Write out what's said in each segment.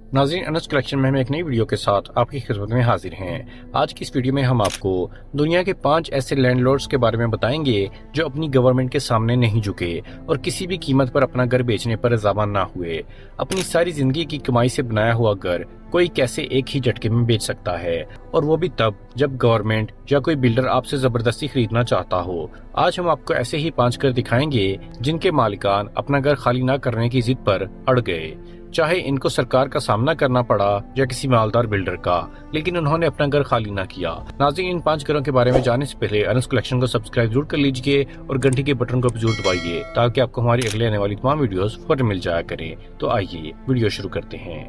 नाज़रीन, अनस कलेक्शन में हम एक नई वीडियो के साथ आपकी खिदमत में हाजिर हैं। आज की इस वीडियो में हम आपको दुनिया के 5 ऐसे लैंडलॉर्ड्स के बारे में बताएंगे जो अपनी गवर्नमेंट के सामने नहीं झुके और किसी भी कीमत पर अपना घर बेचने पर रज़ामंद ना हुए। अपनी सारी जिंदगी की कमाई से बनाया हुआ घर कोई कैसे एक ही झटके में बेच सकता है, और वो भी तब जब गवर्नमेंट या कोई बिल्डर आपसे जबरदस्ती खरीदना चाहता हो। आज हम आपको ऐसे ही 5 घर दिखाएंगे जिनके मालिकान अपना घर खाली न करने की जिद पर अड़ गए, चाहे इनको सरकार का सामना करना पड़ा या किसी मालदार बिल्डर का, लेकिन उन्होंने अपना घर खाली ना किया। नाज़रीन, इन 5 घरों के बारे में जानने से पहले अनस कलेक्शन को सब्सक्राइब जरूर कर लीजिए और घंटी के बटन को जरूर दबाइए ताकि आपको हमारी अगले आने वाली तमाम वीडियोस फौरन मिल जाया करें। तो आइए वीडियो शुरू करते हैं।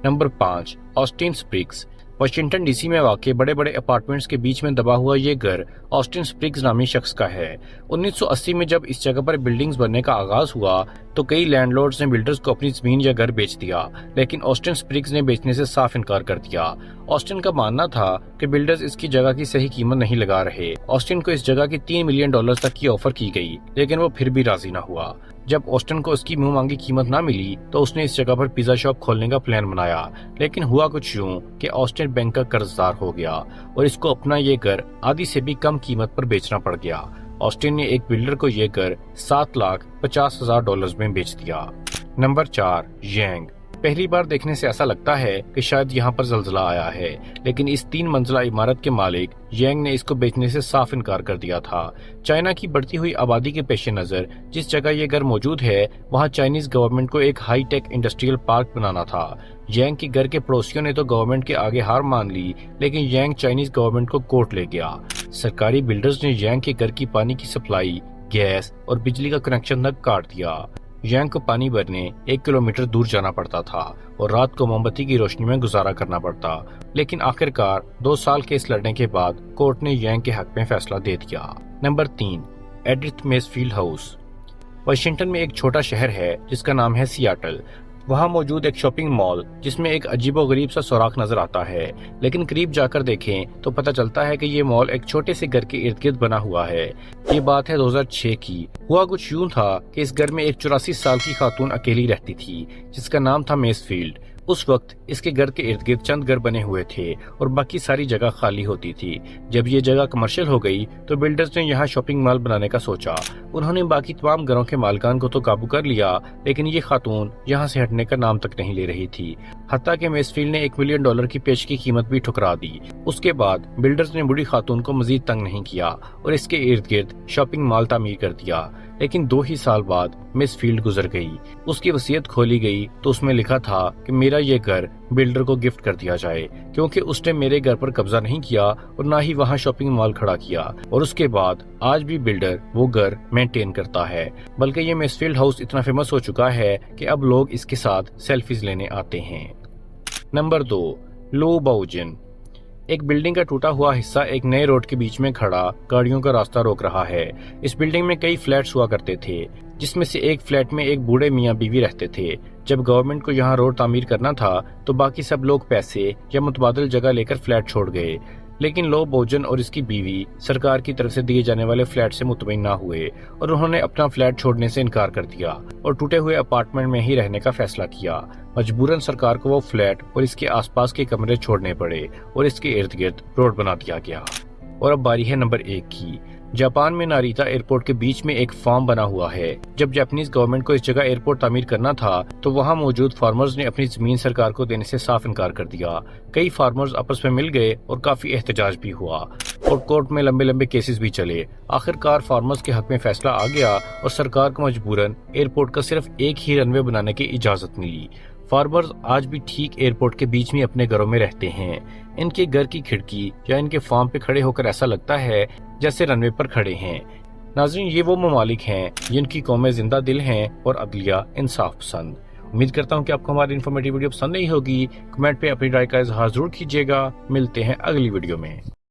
Number 5, Austin Spriggs. Washington DC में वाक़ बड़े बड़े अपार्टमेंट्स के बीच में दबा हुआ ये घर ऑस्टिन स्प्रिग्स नामी शख्स का है। 1980 में जब इस जगह पर बिल्डिंग्स बनने का आगाज हुआ तो कई लैंडलॉर्ड्स ने बिल्डर्स को अपनी जमीन या घर बेच दिया, लेकिन ऑस्टिन स्प्रिग्स ने बेचने से साफ इनकार कर दिया। ऑस्टिन का मानना था कि बिल्डर्स इसकी जगह की सही कीमत नहीं लगा रहे। ऑस्टिन को इस जगह की $3 मिलियन तक की ऑफर की गई, लेकिन वो फिर भी राजी न हुआ। जब ऑस्टिन को उसकी मुंह मांगी कीमत ना मिली तो उसने इस जगह पर पिज्जा शॉप खोलने का प्लान बनाया, लेकिन हुआ कुछ यूं कि ऑस्टिन बैंक का कर्जदार हो गया और इसको अपना ये घर आधी से भी कम कीमत पर बेचना पड़ गया। ऑस्टिन ने एक बिल्डर को ये घर $7,50,000 में बेच दिया। नंबर 4, यांग। पहली बार देखने से ऐसा लगता है कि शायद यहाँ पर जल्जला आया है, लेकिन इस 3 मंजिला इमारत के मालिक यांग ने इसको बेचने से साफ इनकार कर दिया था। चाइना की बढ़ती हुई आबादी के पेश नजर जिस जगह ये घर मौजूद है वहाँ चाइनीज गवर्नमेंट को एक हाई टेक इंडस्ट्रियल पार्क बनाना था। यांग के घर के पड़ोसियों ने तो गवर्नमेंट के आगे हार मान ली, लेकिन यांग चाइनीज गवर्नमेंट को कोर्ट ले गया। सरकारी बिल्डर्स ने यांग के घर की पानी की सप्लाई, गैस और बिजली का कनेक्शन तक काट दिया। यांग को पानी भरने 1 किलोमीटर दूर जाना पड़ता था और रात को मोमबत्ती की रोशनी में गुजारा करना पड़ता, लेकिन आखिरकार 2 साल केस लड़ने के बाद कोर्ट ने यांग के हक में फैसला दे दिया। Number 3, Edith Masefield house. Washington में एक छोटा शहर है जिसका नाम है सियाटल। वहाँ मौजूद एक शॉपिंग मॉल जिसमें एक अजीबोगरीब सा सुराख नजर आता है, लेकिन करीब जाकर देखें तो पता चलता है कि ये मॉल एक छोटे से घर के इर्द गिर्द बना हुआ है। ये बात है 2006 की। हुआ कुछ यूं था कि इस घर में एक 84 साल की खातून अकेली रहती थी जिसका नाम था मेसफील्ड। उस वक्त इसके घर के इर्द गिर्द चंद घर बने हुए थे और बाकी सारी जगह खाली होती थी। जब ये जगह कमर्शियल हो गई तो बिल्डर्स ने यहाँ शॉपिंग मॉल बनाने का सोचा। उन्होंने बाकी तमाम घरों के मालिकान को तो काबू कर लिया, लेकिन ये खातून यहाँ से हटने का नाम तक नहीं ले रही थी। हत्ता कि मेसफील्ड ने $1 मिलियन की पेश की कीमत भी ठुकरा दी। उसके बाद बिल्डर्स ने बूढ़ी खातून को मजीद तंग नहीं किया और इसके इर्द गिर्द शॉपिंग मॉल तामीर कर दिया, लेकिन 2 ही साल बाद मेसफील्ड गुजर गई। उसकी वसीयत खोली गई तो उसमें लिखा था कि मेरा ये घर बिल्डर को गिफ्ट कर दिया जाए, क्योंकि उसने मेरे घर पर कब्जा नहीं किया और ना ही वहाँ शॉपिंग मॉल खड़ा किया। और उसके बाद आज भी बिल्डर वो घर मेंटेन करता है, बल्कि ये मेसफील्ड हाउस इतना फेमस हो चुका है कि अब लोग इसके साथ सेल्फीज लेने आते हैं। नंबर 2, लो बाउजिन। एक बिल्डिंग का टूटा हुआ हिस्सा एक नए रोड के बीच में खड़ा गाड़ियों का रास्ता रोक रहा है। इस बिल्डिंग में कई फ्लैट्स हुआ करते थे, जिसमें से एक फ्लैट में एक बूढ़े मियाँ बीवी रहते थे। जब गवर्नमेंट को यहाँ रोड तामीर करना था तो बाकी सब लोग पैसे या मुतबादल जगह लेकर फ्लैट छोड़ गए, लेकिन लो बोजन और इसकी बीवी सरकार की तरफ से दिए जाने वाले फ्लैट से मुतमईन ना हुए और उन्होंने अपना फ्लैट छोड़ने से इनकार कर दिया और टूटे हुए अपार्टमेंट में ही रहने का फैसला किया। मजबूरन सरकार को वो फ्लैट और इसके आसपास के कमरे छोड़ने पड़े और इसके इर्द गिर्द रोड बना दिया गया। और अब बारी है नंबर 1 की। जापान में नारिता एयरपोर्ट के बीच में एक फार्म बना हुआ है। जब जापानीज गवर्नमेंट को इस जगह एयरपोर्ट तामीर करना था तो वहाँ मौजूद फार्मर्स ने अपनी जमीन सरकार को देने से साफ इनकार कर दिया। कई फार्मर्स आपस में मिल गए और काफी एहतजाज भी हुआ और कोर्ट में लंबे लंबे केसेस भी चले। आखिरकार फार्मर्स के हक में फैसला आ गया और सरकार को मजबूरन एयरपोर्ट का सिर्फ एक ही रनवे बनाने की इजाजत मिली। फार्मर्स आज भी ठीक एयरपोर्ट के बीच में अपने घरों में रहते हैं। इनके घर की खिड़की या इनके फार्म पे खड़े होकर ऐसा लगता है जैसे रनवे पर खड़े हैं। नाज़रीन, ये वो ममालिक हैं जिनकी कौमें जिंदा दिल हैं और अदलिया इंसाफ पसंद। उम्मीद करता हूँ कि आपको हमारी इन्फॉर्मेटिव वीडियो पसंद नहीं होगी। कमेंट पे अपनी राय का इजहार जरूर कीजिएगा। मिलते हैं अगली वीडियो में।